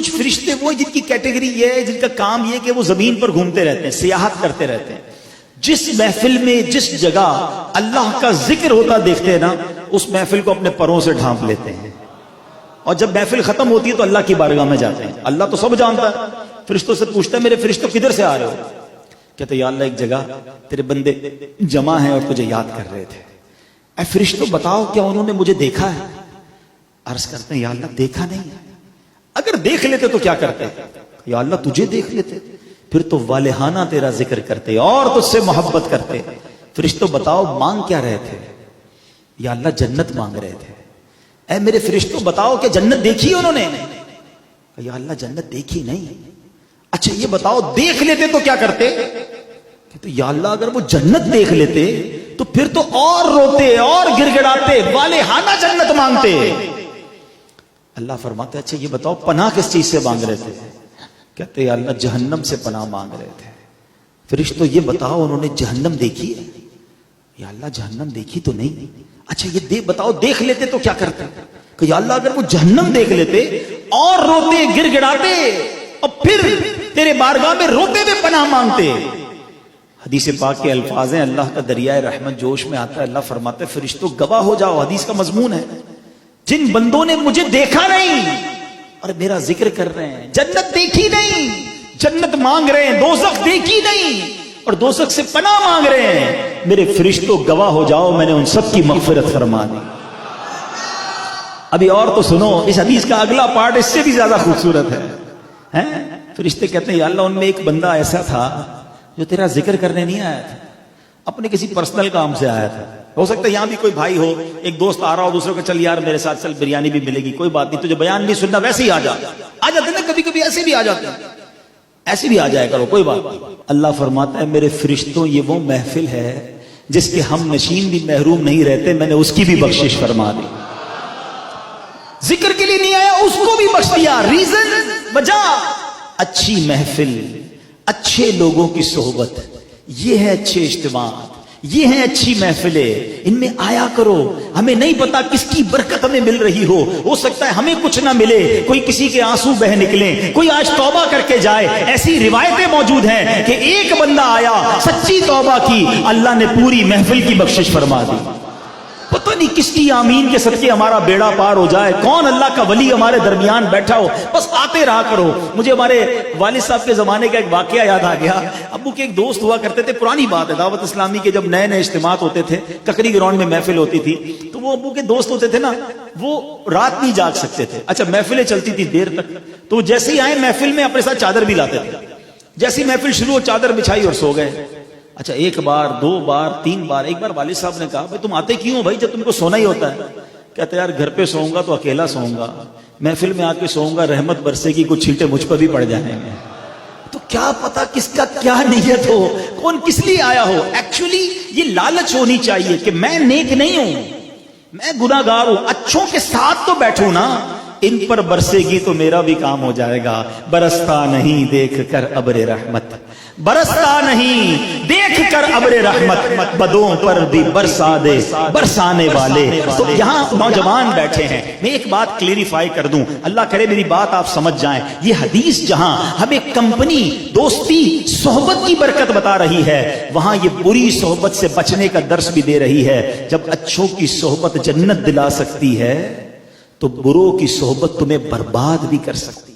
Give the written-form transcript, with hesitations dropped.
کچھ فرشتے وہ جن کی کیٹیگری یہ ہے، جن کا کام یہ کہ وہ زمین پر گھومتے رہتے ہیں، سیاحت کرتے رہتے ہیں. جس محفل میں جس جگہ اللہ کا ذکر ہوتا دیکھتے ہیں نا، اس محفل کو اپنے پروں سے ڈھانپ لیتے ہیں. اور جب محفل ختم ہوتی ہے تو اللہ کی بارگاہ میں جاتے ہیں. اللہ تو سب جانتا ہے، فرشتوں سے پوچھتا ہے میرے فرشتوں کدھر سے آ رہے ہو؟ کہتے ہیں یا اللہ ایک جگہ تیرے بندے جمع ہیں اور تجھے یاد کر رہے تھے. اے فرشتوں بتاؤ کیا انہوں نے مجھے دیکھا ہے؟ عرض کرتے ہیں یا اللہ دیکھا نہیں. اگر دیکھ لیتے تو کیا کرتے؟ یا اللہ تجھے دیکھ لیتے پھر تو والہانہ تیرا ذکر کرتے اور تجھ سے محبت کرتے. فرشتوں بتاؤ مانگ کیا رہے تھے؟ یا اللہ جنت مانگ رہے تھے. اے میرے فرشتوں بتاؤ کہ جنت دیکھی انہوں نے؟ یا اللہ جنت دیکھی نہیں. اچھا یہ بتاؤ دیکھ لیتے تو کیا کرتے؟ کہ یا اللہ اگر وہ جنت دیکھ لیتے تو پھر تو اور روتے اور گر گڑاتے، والہانہ جنت مانگتے. اللہ فرماتے اچھا یہ بتاؤ پناہ کس چیز سے مانگ رہے تھے؟ کہتے یا اللہ جہنم سے پناہ مانگ رہے تھے. فرشتوں یہ بتاؤ انہوں نے جہنم دیکھی ہے؟ یا اللہ جہنم دیکھی تو نہیں. اچھا یہ بتاؤ دیکھ لیتے تو کیا کرتے؟ کہ یا اللہ اگر وہ جہنم دیکھ لیتے اور روتے گر گڑاتے اور پھر تیرے بارگاہ میں روتے ہوئے پناہ مانگتے. حدیث پاک کے الفاظ ہیں، اللہ کا دریائے رحمت جوش میں آتا ہے. اللہ فرماتے ہیں فرشتوں گواہ ہو جاؤ، حدیث کا مضمون ہے، جن بندوں نے مجھے دیکھا نہیں اور میرا ذکر کر رہے ہیں، جنت دیکھی نہیں جنت مانگ رہے ہیں، دوزخ دیکھی نہیں اور دوزخ سے پناہ مانگ رہے ہیں، میرے فرشتوں گواہ ہو جاؤ میں نے ان سب کی مغفرت فرما دی. ابھی اور تو سنو، اس حدیث کا اگلا پارٹ اس سے بھی زیادہ خوبصورت ہے. فرشتے کہتے ہیں یا اللہ ان میں ایک بندہ ایسا تھا جو تیرا ذکر کرنے نہیں آیا تھا، اپنے کسی پرسنل کام سے آیا تھا. ہو سکتا ہے یہاں بھی کوئی بھائی ہو، ایک دوست آ رہا ہو دوسرے کو چل یار میرے ساتھ چل بریانی بھی ملے گی، کوئی بات نہیں تجھے بیان نہیں سننا ویسے ہی آ جاتے نا، کبھی کبھی ایسے بھی آ جاتے ہیں، ایسے بھی آ جائے کرو کوئی بات نہیں. اللہ فرماتا ہے میرے فرشتوں یہ وہ محفل ہے جس کے ہم نشین بھی محروم نہیں رہتے، میں نے اس کی بھی بخشش فرما دی. ذکر کے لیے نہیں آیا اس کو بھی بخش دیا. ریزن وجہ اچھی محفل، اچھے لوگوں کی صحبت، یہ ہے اچھے اجتماعات، یہ ہیں اچھی محفلیں، ان میں آیا کرو. ہمیں نہیں پتا کس کی برکت ہمیں مل رہی ہو سکتا ہے ہمیں کچھ نہ ملے، کوئی کسی کے آنسو بہ نکلیں، کوئی آج توبہ کر کے جائے. ایسی روایتیں موجود ہیں کہ ایک بندہ آیا سچی توبہ کی، اللہ نے پوری محفل کی بخشش فرما دی. پتہ نہیں کس کی آمین کے صدقے ہمارا بیڑا پار ہو جائے، کون اللہ کا ولی ہمارے درمیان بیٹھا ہو، بس آتے رہا کرو. مجھے ہمارے والد صاحب کے زمانے کا ایک واقعہ یاد آ گیا. ابو کے ایک دوست ہوا کرتے تھے، پرانی بات ہے، دعوت اسلامی کے جب نئے نئے اجتماعات ہوتے تھے، ککری گراؤنڈ میں محفل ہوتی تھی، تو وہ ابو کے دوست ہوتے تھے نا، وہ رات نہیں جاگ سکتے تھے. اچھا محفلیں چلتی تھی دیر تک، تو جیسے ہی آئے محفل میں اپنے ساتھ چادر بھی لاتے تھے. جیسی محفل شروع ہو چادر بچھائی اور سو گئے. اچھا ایک بار دو بار تین بار، ایک بار والد صاحب نے کہا بھائی تم آتے کیوں بھائی جب تم کو سونا ہی ہوتا ہے؟ کہتے یار گھر پہ سوؤں گا تو اکیلا سوؤں گا، محفل میں آ کے سوؤں گا رحمت برسے کی کچھ چھینٹے مجھ پر بھی پڑ جائیں گے. تو کیا پتا کس کا کیا نیت ہو، کون کس لیے آیا ہو. ایکچولی یہ لالچ ہونی چاہیے کہ میں نیک نہیں ہوں، میں گناہگار ہوں، اچھوں کے ساتھ تو بیٹھوں نا، ان پر برسے گی تو میرا بھی کام ہو جائے گا. برستا نہیں دیکھ کر ابر رحمت، برستا نہیں دیکھ کر ابر رحمت، بدوں پر بھی برسا دے برسانے والے. تو یہاں نوجوان بیٹھے ہیں، میں ایک بات کلیریفائی کر دوں، اللہ کرے میری بات آپ سمجھ جائیں. یہ حدیث جہاں ہمیں کمپنی، دوستی، صحبت کی برکت بتا رہی ہے، وہاں یہ بری صحبت سے بچنے کا درس بھی دے رہی ہے. جب اچھوں کی صحبت جنت دلا سکتی ہے تو بروں کی صحبت تمہیں برباد بھی کر سکتی ہے.